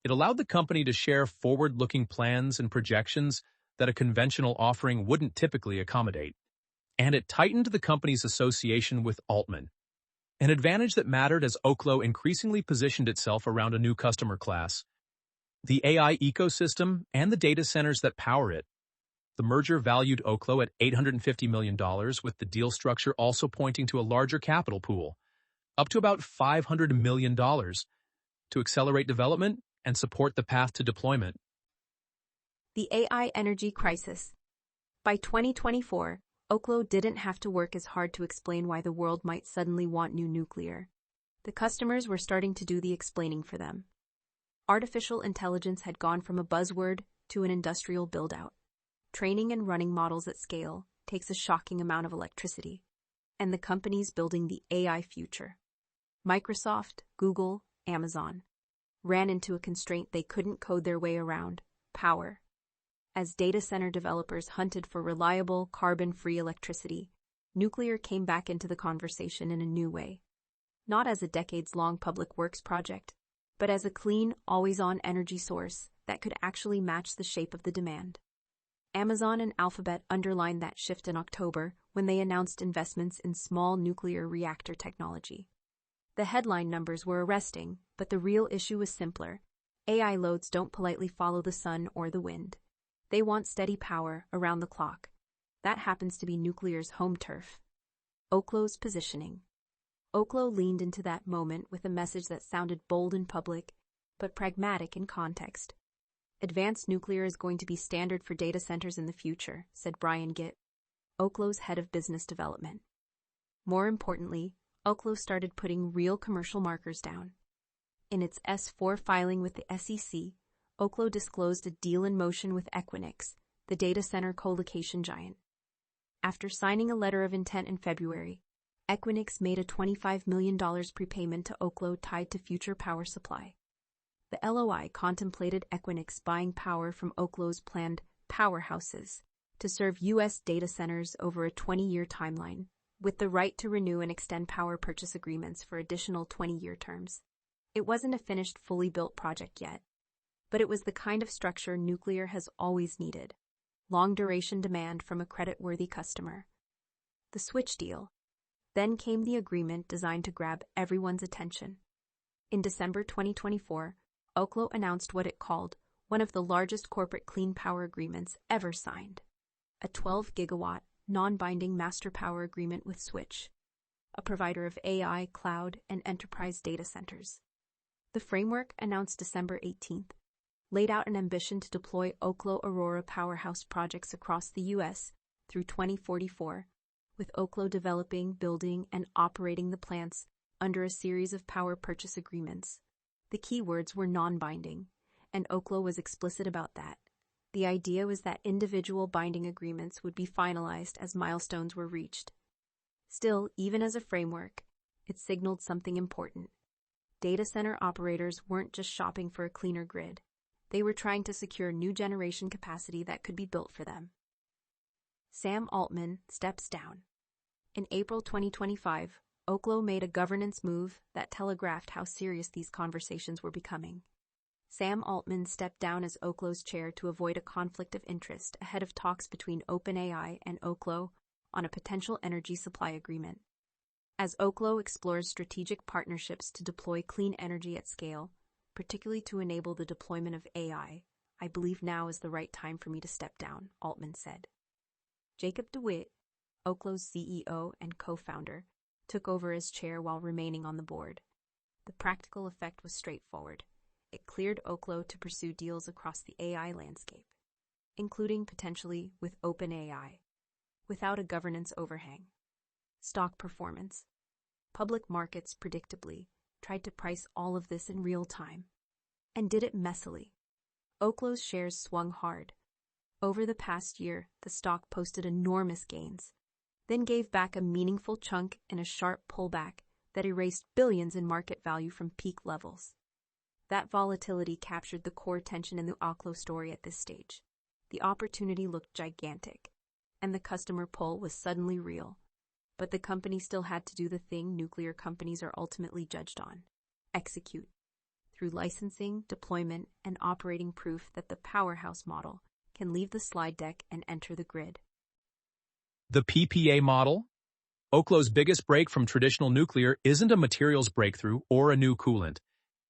It allowed the company to share forward-looking plans and projections that a conventional offering wouldn't typically accommodate. And it tightened the company's association with Altman, an advantage that mattered as Oklo increasingly positioned itself around a new customer class, the AI ecosystem and the data centers that power it. The merger valued Oklo at $850 million, with the deal structure also pointing to a larger capital pool, up to about $500 million, to accelerate development and support the path to deployment. The AI energy crisis. By 2024, Oklo didn't have to work as hard to explain why the world might suddenly want new nuclear. The customers were starting to do the explaining for them. Artificial intelligence had gone from a buzzword to an industrial build-out. Training and running models at scale takes a shocking amount of electricity. And the companies building the AI future, Microsoft, Google, Amazon, ran into a constraint they couldn't code their way around: power. As data center developers hunted for reliable, carbon-free electricity, nuclear came back into the conversation in a new way. Not as a decades-long public works project, but as a clean, always-on energy source that could actually match the shape of the demand. Amazon and Alphabet underlined that shift in October when they announced investments in small nuclear reactor technology. The headline numbers were arresting, but the real issue was simpler. AI loads don't politely follow the sun or the wind. They want steady power around the clock. That happens to be nuclear's home turf. Oklo's positioning. Oklo leaned into that moment with a message that sounded bold in public, but pragmatic in context. Advanced nuclear is going to be standard for data centers in the future, said Brian Gitt, Oklo's head of business development. More importantly, Oklo started putting real commercial markers down. In its S-4 filing with the SEC, Oklo disclosed a deal in motion with Equinix, the data center colocation giant. After signing a letter of intent in February, Equinix made a $25 million prepayment to Oklo tied to future power supply. The LOI contemplated Equinix buying power from Oklo's planned powerhouses to serve U.S. data centers over a 20-year timeline, with the right to renew and extend power purchase agreements for additional 20-year terms. It wasn't a finished, fully built project yet, but it was the kind of structure nuclear has always needed. long-duration demand from a credit-worthy customer. The switch deal. Then came the agreement designed to grab everyone's attention. In December 2024, Oklo announced what it called one of the largest corporate clean power agreements ever signed, a 12-gigawatt, non-binding master power agreement with Switch, a provider of AI, cloud, and enterprise data centers. The framework, announced December 18th, laid out an ambition to deploy Oklo Aurora powerhouse projects across the U.S. through 2044, with Oklo developing, building, and operating the plants under a series of power purchase agreements. The key words were non-binding, and Oklo was explicit about that. The idea was that individual binding agreements would be finalized as milestones were reached. Still, even as a framework, it signaled something important. Data center operators weren't just shopping for a cleaner grid. They were trying to secure new generation capacity that could be built for them. Sam Altman steps down. In April 2025, Oklo made a governance move that telegraphed how serious these conversations were becoming. Sam Altman stepped down as Oklo's chair to avoid a conflict of interest ahead of talks between OpenAI and Oklo on a potential energy supply agreement. As Oklo explores strategic partnerships to deploy clean energy at scale, particularly to enable the deployment of AI, I believe now is the right time for me to step down, Altman said. Jacob DeWitt, Oklo's CEO and co-founder, took over as chair while remaining on the board. The practical effect was straightforward. It cleared Oklo to pursue deals across the AI landscape, including potentially with OpenAI, without a governance overhang. Stock performance. Public markets, predictably, tried to price all of this in real time, and did it messily. Oklo's shares swung hard. Over the past year, the stock posted enormous gains, then gave back a meaningful chunk in a sharp pullback that erased billions in market value from peak levels. That volatility captured the core tension in the Oklo story at this stage. The opportunity looked gigantic, and the customer pull was suddenly real. But the company still had to do the thing nuclear companies are ultimately judged on: execute, through licensing, deployment, and operating proof that the powerhouse model can leave the slide deck and enter the grid. The PPA model? Oklo's biggest break from traditional nuclear isn't a materials breakthrough or a new coolant.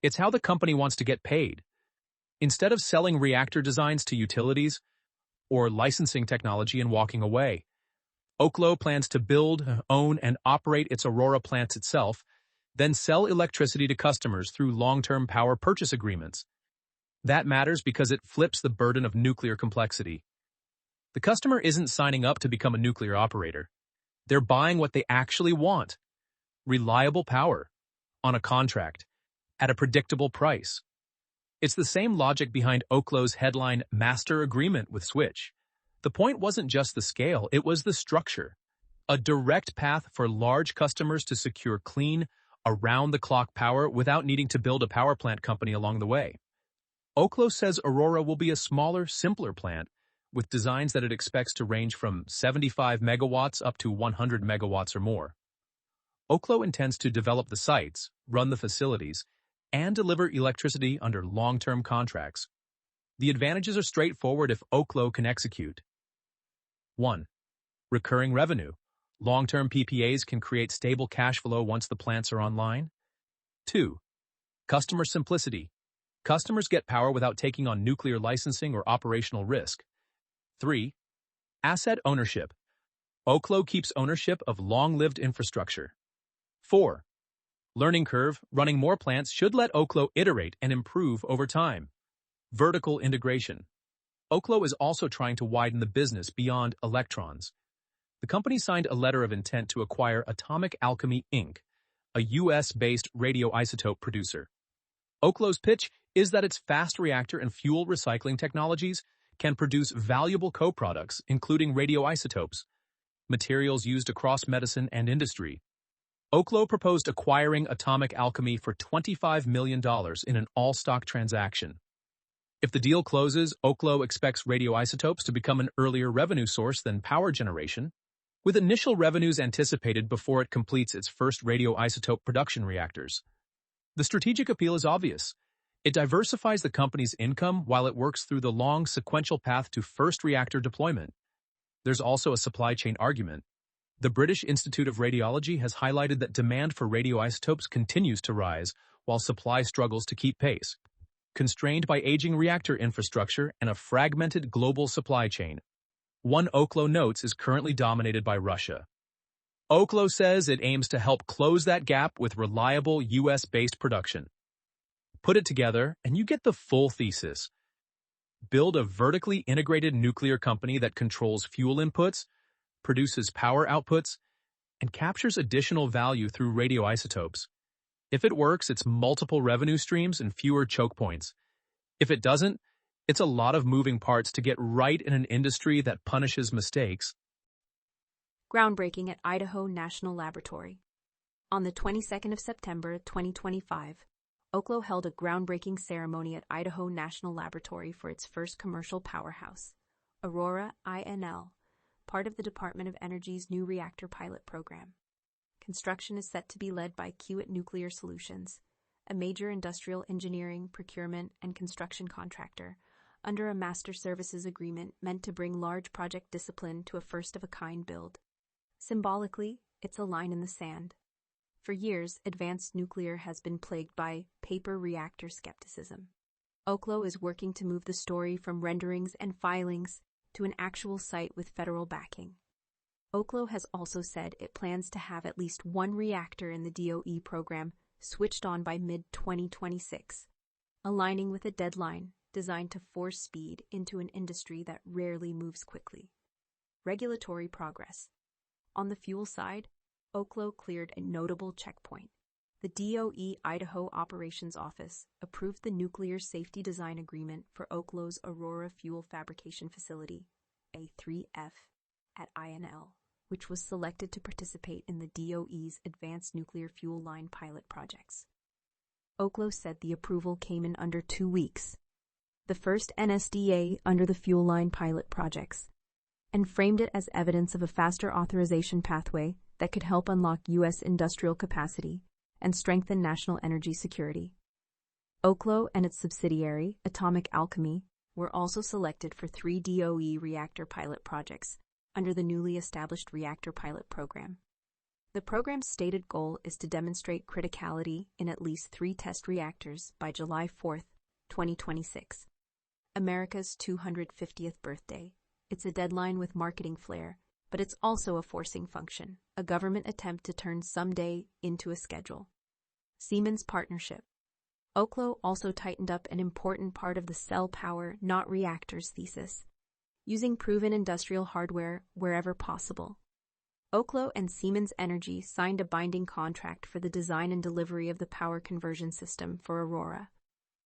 It's how the company wants to get paid. Instead of selling reactor designs to utilities or licensing technology and walking away, Oklo plans to build, own, and operate its Aurora plants itself, then sell electricity to customers through long-term power purchase agreements. That matters because it flips the burden of nuclear complexity. The customer isn't signing up to become a nuclear operator. They're buying what they actually want: reliable power, on a contract, at a predictable price. It's the same logic behind Oklo's headline master agreement with Switch. The point wasn't just the scale, it was the structure. A direct path for large customers to secure clean, around-the-clock power without needing to build a power plant company along the way. Oklo says Aurora will be a smaller, simpler plant, with designs that it expects to range from 75 megawatts up to 100 megawatts or more. Oklo intends to develop the sites, run the facilities, and deliver electricity under long-term contracts. The advantages are straightforward if Oklo can execute. 1. Recurring revenue. Long-term PPAs can create stable cash flow once the plants are online. 2. Customer simplicity. Customers get power without taking on nuclear licensing or operational risk. 3. Asset ownership. Oklo keeps ownership of long-lived infrastructure. 4. Learning curve. Running more plants should let Oklo iterate and improve over time. Vertical integration. Oklo is also trying to widen the business beyond electrons. The company signed a letter of intent to acquire Atomic Alchemy Inc., a U.S.-based radioisotope producer. Oklo's pitch is that its fast reactor and fuel recycling technologies can produce valuable co-products, including radioisotopes, materials used across medicine and industry. Oklo proposed acquiring Atomic Alchemy for $25 million in an all-stock transaction. If the deal closes, Oklo expects radioisotopes to become an earlier revenue source than power generation, with initial revenues anticipated before it completes its first radioisotope production reactors. The strategic appeal is obvious. It diversifies the company's income while it works through the long sequential path to first reactor deployment. There's also a supply chain argument. The British Institute of Radiology has highlighted that demand for radioisotopes continues to rise, while supply struggles to keep pace. Constrained by aging reactor infrastructure and a fragmented global supply chain, one Oklo notes is currently dominated by Russia. Oklo says it aims to help close that gap with reliable US-based production. Put it together, and you get the full thesis. Build a vertically integrated nuclear company that controls fuel inputs, produces power outputs, and captures additional value through radioisotopes. If it works, it's multiple revenue streams and fewer choke points. If it doesn't, it's a lot of moving parts to get right in an industry that punishes mistakes. Groundbreaking at Idaho National Laboratory. On the 22nd of September 2025, Oklo held a groundbreaking ceremony at Idaho National Laboratory for its first commercial powerhouse, Aurora-INL, part of the Department of Energy's new reactor pilot program. Construction is set to be led by Kiewit Nuclear Solutions, a major industrial engineering, procurement, and construction contractor, under a master services agreement meant to bring large project discipline to a first-of-a-kind build. Symbolically, it's a line in the sand. For years, advanced nuclear has been plagued by paper reactor skepticism. Oklo is working to move the story from renderings and filings to an actual site with federal backing. Oklo has also said it plans to have at least one reactor in the DOE program switched on by mid-2026, aligning with a deadline designed to force speed into an industry that rarely moves quickly. Regulatory progress. On the fuel side, Oklo cleared a notable checkpoint. The DOE Idaho Operations Office approved the Nuclear Safety Design Agreement for Oklo's Aurora Fuel Fabrication Facility, A3F, at INL, which was selected to participate in the DOE's Advanced Nuclear Fuel Line pilot projects. Oklo said the approval came in under 2 weeks, the first NSDA under the fuel line pilot projects, and framed it as evidence of a faster authorization pathway that could help unlock U.S. industrial capacity and strengthen national energy security. Oklo and its subsidiary, Atomic Alchemy, were also selected for 3 DOE reactor pilot projects under the newly established Reactor pilot program. The program's stated goal is to demonstrate criticality in at least 3 test reactors by July 4, 2026, America's 250th birthday. It's a deadline with marketing flair, but it's also a forcing function, a government attempt to turn someday into a schedule. Siemens partnership. Oklo also tightened up an important part of the cell power, not reactors thesis, using proven industrial hardware wherever possible. Oklo and Siemens Energy signed a binding contract for the design and delivery of the power conversion system for Aurora.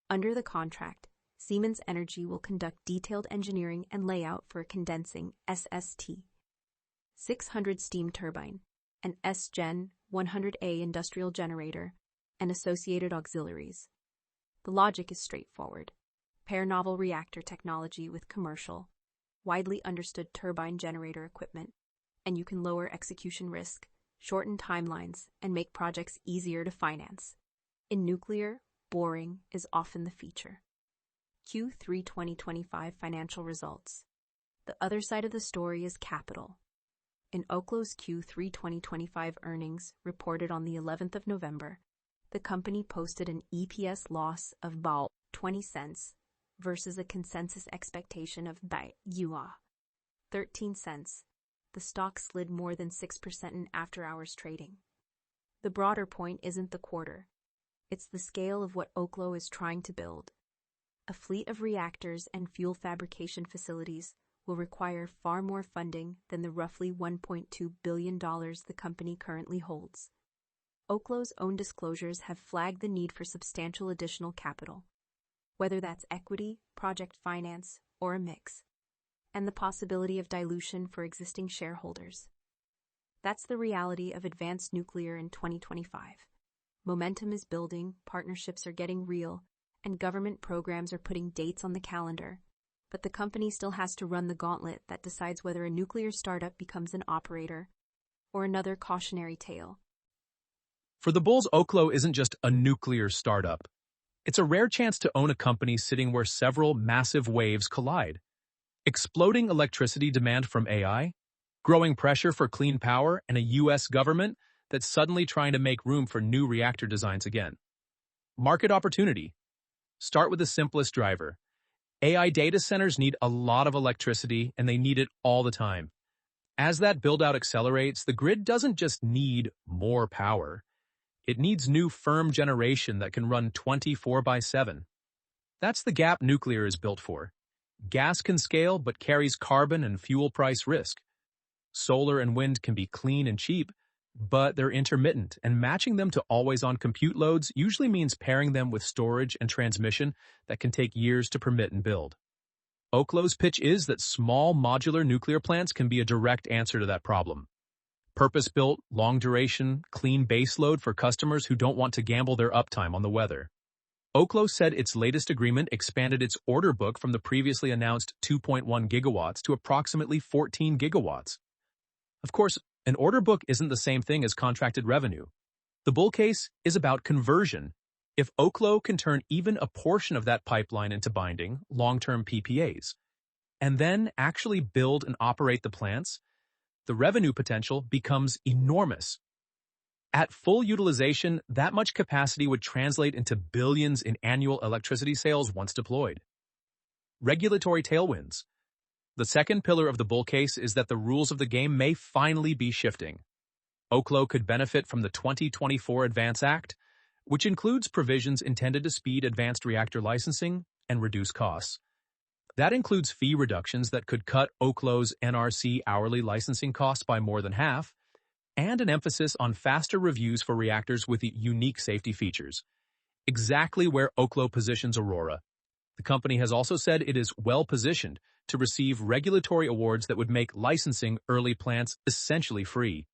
Under the contract, Siemens Energy will conduct detailed engineering and layout for a condensing SST 600 steam turbine, an S-Gen 100A industrial generator, and associated auxiliaries. The logic is straightforward. Pair novel reactor technology with commercial, widely understood turbine generator equipment, and you can lower execution risk, shorten timelines, and make projects easier to finance. In nuclear, boring is often the feature. Q3 2025 financial results. The other side of the story is capital. In Oklo's Q3 2025 earnings reported on the 11th of November, the company posted an EPS loss of about 20 cents versus a consensus expectation of about 13 cents. The stock slid more than 6% in after-hours trading. The broader point isn't the quarter. It's the scale of what Oklo is trying to build. A fleet of reactors and fuel fabrication facilities will require far more funding than the roughly $1.2 billion the company currently holds. Oklo's own disclosures have flagged the need for substantial additional capital, whether that's equity, project finance, or a mix, and the possibility of dilution for existing shareholders. That's the reality of advanced nuclear in 2025. Momentum is building, partnerships are getting real, and government programs are putting dates on the calendar. But the company still has to run the gauntlet that decides whether a nuclear startup becomes an operator or another cautionary tale. For the bulls, Oklo isn't just a nuclear startup. It's a rare chance to own a company sitting where several massive waves collide. Exploding electricity demand from AI, growing pressure for clean power, and a U.S. government that's suddenly trying to make room for new reactor designs again. Market opportunity. Start with the simplest driver. AI data centers need a lot of electricity, and they need it all the time. As that build-out accelerates, the grid doesn't just need more power. It needs new firm generation that can run 24/7. That's the gap nuclear is built for. Gas can scale but carries carbon and fuel price risk. Solar and wind can be clean and cheap, but they're intermittent, and matching them to always-on compute loads usually means pairing them with storage and transmission that can take years to permit and build. Oklo's pitch is that small modular nuclear plants can be a direct answer to that problem. Purpose-built, long-duration, clean baseload for customers who don't want to gamble their uptime on the weather. Oklo said its latest agreement expanded its order book from the previously announced 2.1 gigawatts to approximately 14 gigawatts. Of course, an order book isn't the same thing as contracted revenue. The bull case is about conversion. If Oklo can turn even a portion of that pipeline into binding, long-term PPAs, and then actually build and operate the plants, the revenue potential becomes enormous. At full utilization, that much capacity would translate into billions in annual electricity sales once deployed. Regulatory tailwinds. The second pillar of the bull case is that the rules of the game may finally be shifting. Oklo could benefit from the 2024 Advance Act, which includes provisions intended to speed advanced reactor licensing and reduce costs. That includes fee reductions that could cut Oklo's NRC hourly licensing costs by more than half, and an emphasis on faster reviews for reactors with unique safety features. Exactly where Oklo positions Aurora. The company has also said it is well-positioned to receive regulatory awards that would make licensing early plants essentially free.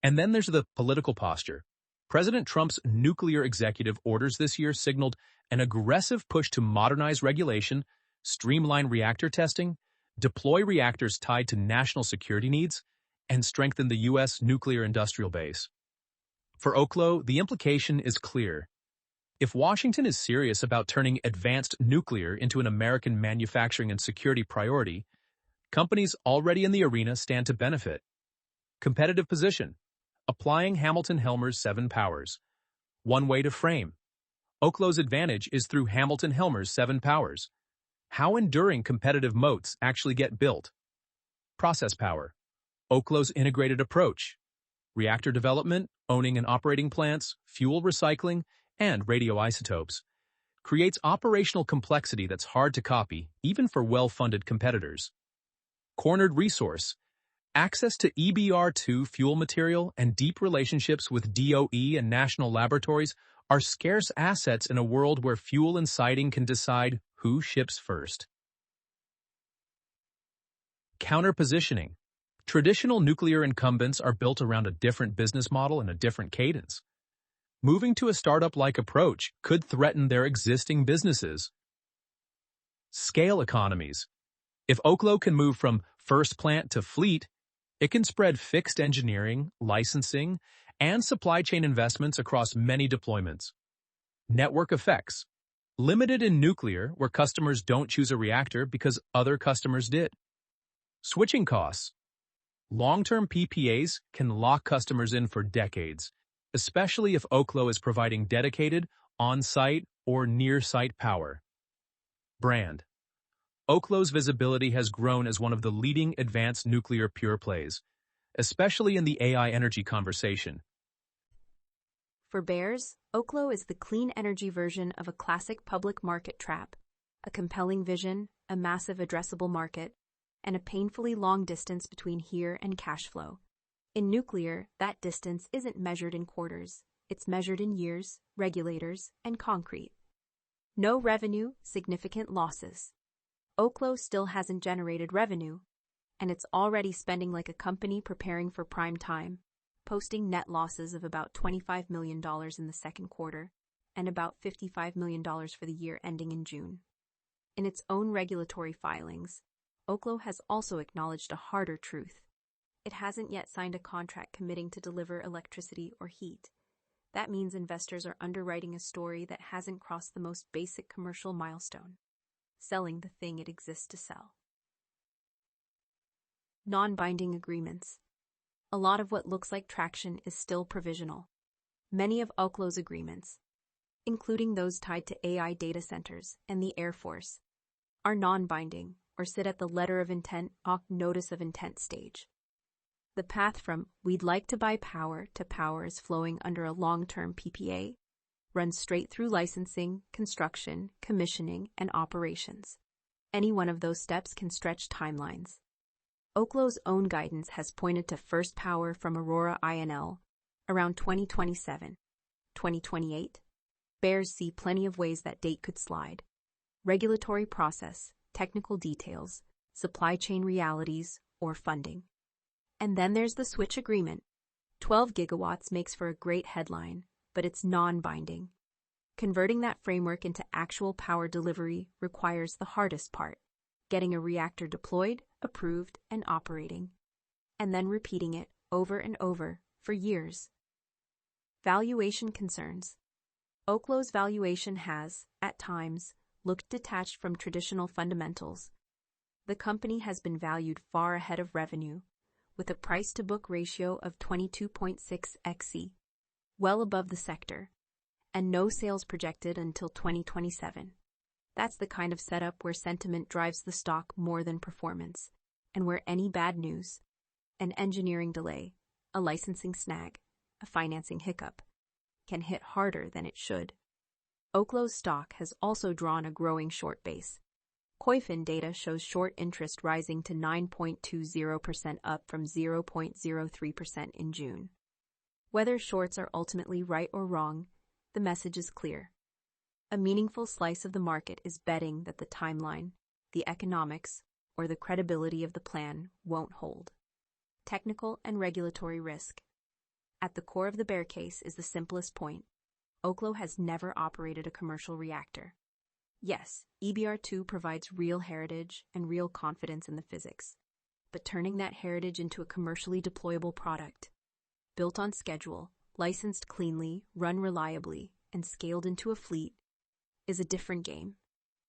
And then there's the political posture. President Trump's nuclear executive orders this year signaled an aggressive push to modernize regulation, streamline reactor testing, deploy reactors tied to national security needs, and strengthen the U.S. nuclear industrial base. For Oklo, the implication is clear. If Washington is serious about turning advanced nuclear into an American manufacturing and security priority, companies already in the arena stand to benefit. Competitive position. Applying Hamilton-Helmers 7 powers. One way to frame. Oklo's advantage is through Hamilton-Helmers 7 powers. How enduring competitive moats actually get built. Process power. Oklo's integrated approach. Reactor development, owning and operating plants, fuel recycling, and radioisotopes. Creates operational complexity that's hard to copy, even for well-funded competitors. Cornered resource. Access to EBR-2 fuel material and deep relationships with DOE and national laboratories are scarce assets in a world where fuel and siting can decide who ships first. Counter-positioning. Traditional nuclear incumbents are built around a different business model and a different cadence. Moving to a startup-like approach could threaten their existing businesses. Scale economies. If Oklo can move from first plant to fleet, it can spread fixed engineering, licensing, and supply chain investments across many deployments. Network effects. Limited in nuclear, where customers don't choose a reactor because other customers did. Switching costs. Long-term PPAs can lock customers in for decades, especially if Oklo is providing dedicated, on-site, or near-site power. Brand. Oklo's visibility has grown as one of the leading advanced nuclear pure plays, especially in the AI energy conversation. For bears, Oklo is the clean energy version of a classic public market trap, a compelling vision, a massive addressable market, and a painfully long distance between here and cash flow. In nuclear, that distance isn't measured in quarters. It's measured in years, regulators, and concrete. No revenue, significant losses. Oklo still hasn't generated revenue, and it's already spending like a company preparing for prime time, posting net losses of about $25 million in the second quarter and about $55 million for the year ending in June. In its own regulatory filings, Oklo has also acknowledged a harder truth. It hasn't yet signed a contract committing to deliver electricity or heat. That means investors are underwriting a story that hasn't crossed the most basic commercial milestone, selling the thing it exists to sell. Non-binding agreements. A lot of what looks like traction is still provisional. Many of Oklo's agreements, including those tied to AI data centers and the Air Force, are non-binding or sit at the letter of intent or notice of intent stage. The path from "we'd like to buy power" to power is flowing under a long-term PPA, runs straight through licensing, construction, commissioning, and operations. Any one of those steps can stretch timelines. Oklo's own guidance has pointed to first power from Aurora INL around 2027. 2028? Bears see plenty of ways that date could slide. Regulatory process, technical details, supply chain realities, or funding. And then there's the switch agreement. 12 gigawatts makes for a great headline, but it's non-binding. Converting that framework into actual power delivery requires the hardest part: getting a reactor deployed, approved, and operating, and then repeating it over and over for years. Valuation concerns. Oklo's valuation has, at times, looked detached from traditional fundamentals. The company has been valued far ahead of revenue, with a price-to-book ratio of 22.6x, well above the sector, and no sales projected until 2027. That's the kind of setup where sentiment drives the stock more than performance, and where any bad news, an engineering delay, a licensing snag, a financing hiccup, can hit harder than it should. Oklo's stock has also drawn a growing short base. Coifin data shows short interest rising to 9.20%, up from 0.03% in June. Whether shorts are ultimately right or wrong, the message is clear. A meaningful slice of the market is betting that the timeline, the economics, or the credibility of the plan won't hold. Technical and regulatory risk. At the core of the bear case is the simplest point. Oklo has never operated a commercial reactor. Yes, EBR-2 provides real heritage and real confidence in the physics, but turning that heritage into a commercially deployable product, built on schedule, licensed cleanly, run reliably, and scaled into a fleet, is a different game.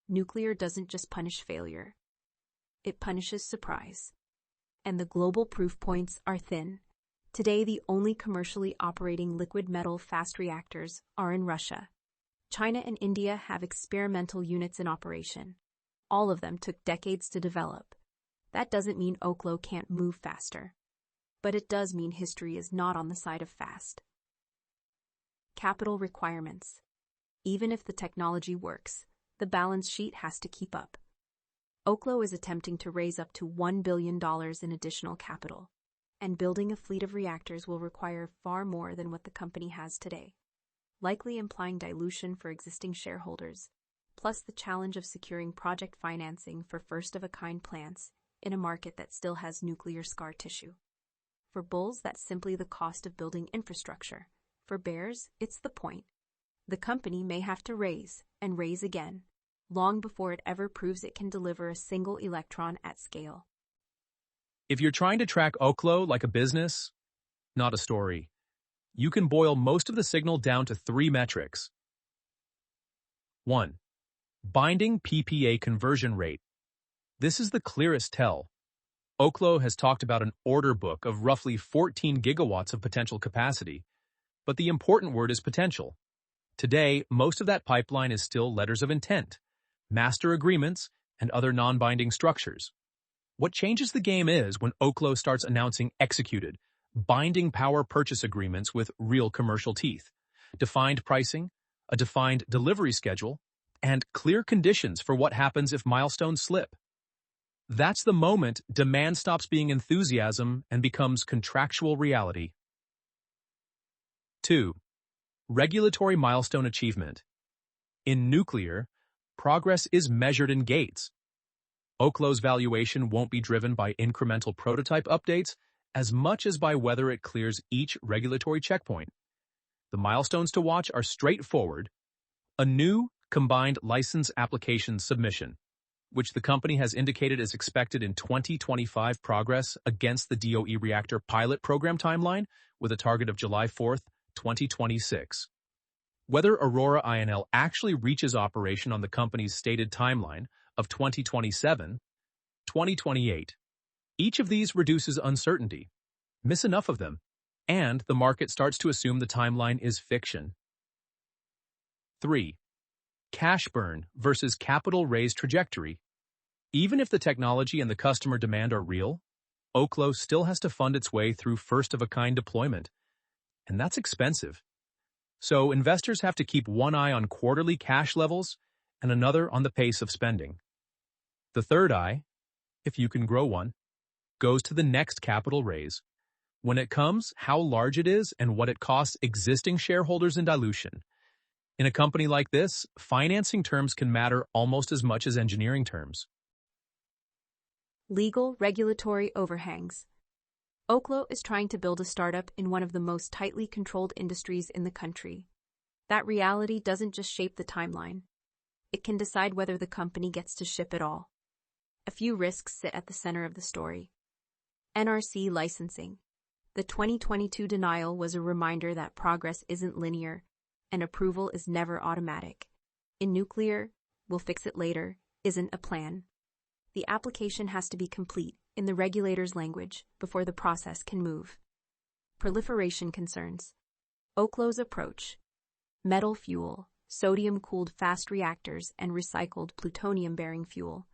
Nuclear doesn't just punish failure. It punishes surprise. And the global proof points are thin. Today, the only commercially operating liquid metal fast reactors are in Russia. China and India have experimental units in operation. All of them took decades to develop. That doesn't mean Oklo can't move faster. But it does mean history is not on the side of fast. Capital requirements. Even if the technology works, the balance sheet has to keep up. Oklo is attempting to raise up to $1 billion in additional capital, and building a fleet of reactors will require far more than what the company has today, likely implying dilution for existing shareholders, plus the challenge of securing project financing for first-of-a-kind plants in a market that still has nuclear scar tissue. For bulls, that's simply the cost of building infrastructure. For bears, it's the point. The company may have to raise and raise again, long before it ever proves it can deliver a single electron at scale. If you're trying to track Oklo like a business, not a story, you can boil most of the signal down to 3 metrics. 1. Binding PPA conversion rate. This is the clearest tell. Oklo has talked about an order book of roughly 14 gigawatts of potential capacity, but the important word is potential. Today, most of that pipeline is still letters of intent, master agreements, and other non-binding structures. What changes the game is when Oklo starts announcing executed, binding power purchase agreements with real commercial teeth, defined pricing, a defined delivery schedule, and clear conditions for what happens if milestones slip. That's the moment demand stops being enthusiasm and becomes contractual reality. 2. Regulatory milestone achievement. In nuclear, progress is measured in gates. Oklo's valuation won't be driven by incremental prototype updates as much as by whether it clears each regulatory checkpoint. The milestones to watch are straightforward: a new combined license application submission, which the company has indicated is expected in 2025, progress against the DOE reactor pilot program timeline with a target of July 4, 2026. Whether Aurora INL actually reaches operation on the company's stated timeline of 2027, 2028. Each of these reduces uncertainty. Miss enough of them, and the market starts to assume the timeline is fiction. 3. Cash burn versus capital raise trajectory. Even if the technology and the customer demand are real, Oklo still has to fund its way through first-of-a-kind deployment, and that's expensive. So investors have to keep one eye on quarterly cash levels and another on the pace of spending. The third eye, if you can grow one, goes to the next capital raise. When it comes, how large it is and what it costs existing shareholders in dilution. In a company like this, financing terms can matter almost as much as engineering terms. Legal regulatory overhangs. Oklo is trying to build a startup in one of the most tightly controlled industries in the country. That reality doesn't just shape the timeline. It can decide whether the company gets to ship at all. A few risks sit at the center of the story. NRC licensing. The 2022 denial was a reminder that progress isn't linear, and approval is never automatic. In nuclear, we'll fix it later, isn't a plan. The application has to be complete, in the regulator's language, before the process can move. Proliferation concerns. Oklo's approach. Metal fuel, sodium-cooled fast reactors, and recycled plutonium-bearing fuel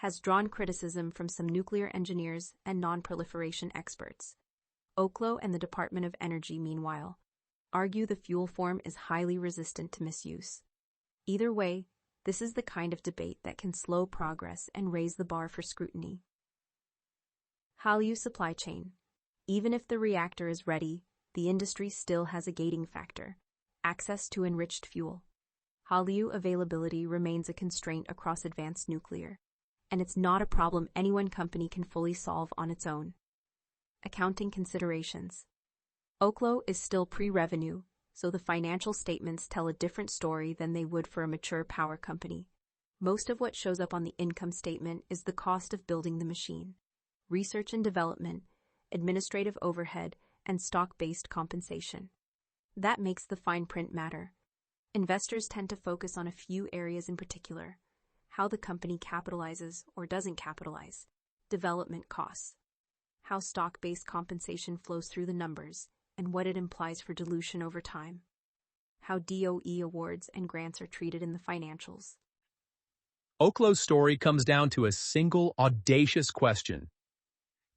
has drawn criticism from some nuclear engineers and non-proliferation experts. Oklo and the Department of Energy, meanwhile, argue the fuel form is highly resistant to misuse. Either way, this is the kind of debate that can slow progress and raise the bar for scrutiny. HALEU supply chain. Even if the reactor is ready, the industry still has a gating factor: access to enriched fuel. HALEU availability remains a constraint across advanced nuclear, and it's not a problem any one company can fully solve on its own. Accounting considerations. Oklo is still pre-revenue, so the financial statements tell a different story than they would for a mature power company. Most of what shows up on the income statement is the cost of building the machine: research and development, administrative overhead, and stock-based compensation. That makes the fine print matter. Investors tend to focus on a few areas in particular: how the company capitalizes or doesn't capitalize, development costs, how stock-based compensation flows through the numbers, and what it implies for dilution over time, how DOE awards and grants are treated in the financials. Oklo's story comes down to a single audacious question.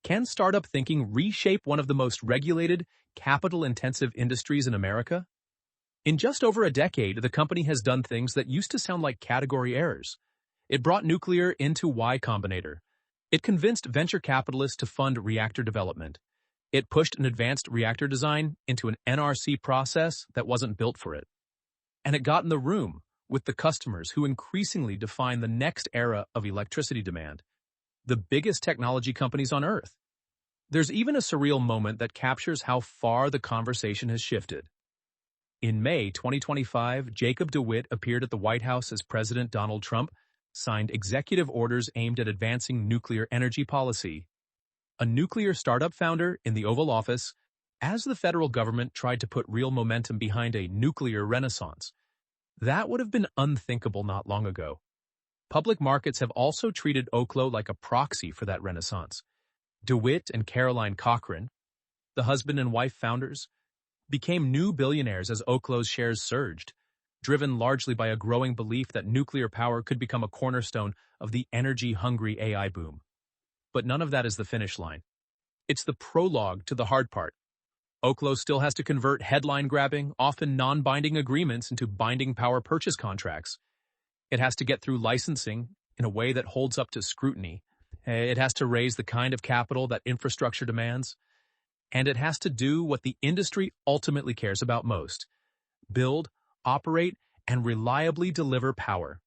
Can startup thinking reshape one of the most regulated, capital-intensive industries in America? In just over a decade, the company has done things that used to sound like category errors. It brought nuclear into Y Combinator. It convinced venture capitalists to fund reactor development. It pushed an advanced reactor design into an NRC process that wasn't built for it. And it got in the room with the customers who increasingly define the next era of electricity demand, the biggest technology companies on Earth. There's even a surreal moment that captures how far the conversation has shifted. In May 2025, Jacob DeWitt appeared at the White House as President Donald Trump signed executive orders aimed at advancing nuclear energy policy. A nuclear startup founder in the Oval Office, as the federal government tried to put real momentum behind a nuclear renaissance. That would have been unthinkable not long ago. Public markets have also treated Oklo like a proxy for that renaissance. DeWitt and Caroline Cochran, the husband and wife founders, became new billionaires as Oklo's shares surged, driven largely by a growing belief that nuclear power could become a cornerstone of the energy-hungry AI boom. But none of that is the finish line. It's the prologue to the hard part. Oklo still has to convert headline-grabbing, often non-binding agreements into binding power purchase contracts. It has to get through licensing in a way that holds up to scrutiny. It has to raise the kind of capital that infrastructure demands. And it has to do what the industry ultimately cares about most: build, operate, and reliably deliver power.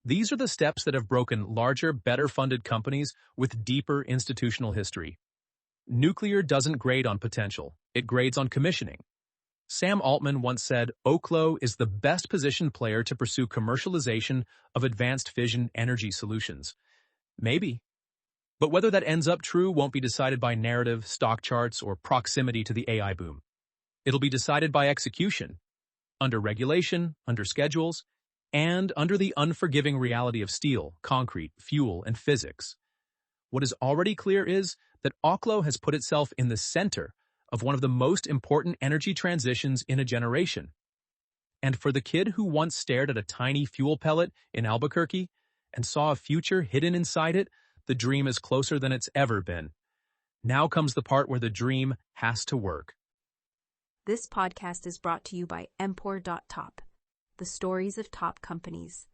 These are the steps that have broken larger, better-funded companies with deeper institutional history. Nuclear doesn't grade on potential, it grades on commissioning. Sam Altman once said, Oklo is the best-positioned player to pursue commercialization of advanced fission energy solutions. Maybe. But whether that ends up true won't be decided by narrative, stock charts, or proximity to the AI boom. It'll be decided by execution, under regulation, under schedules, and under the unforgiving reality of steel, concrete, fuel, and physics. What is already clear is that Oklo has put itself in the center of one of the most important energy transitions in a generation. And for the kid who once stared at a tiny fuel pellet in Albuquerque and saw a future hidden inside it, the dream is closer than it's ever been. Now comes the part where the dream has to work. This podcast is brought to you by Empor.top, the stories of top companies.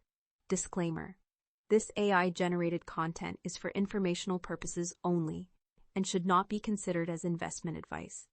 Disclaimer: this AI-generated content is for informational purposes only and should not be considered as investment advice.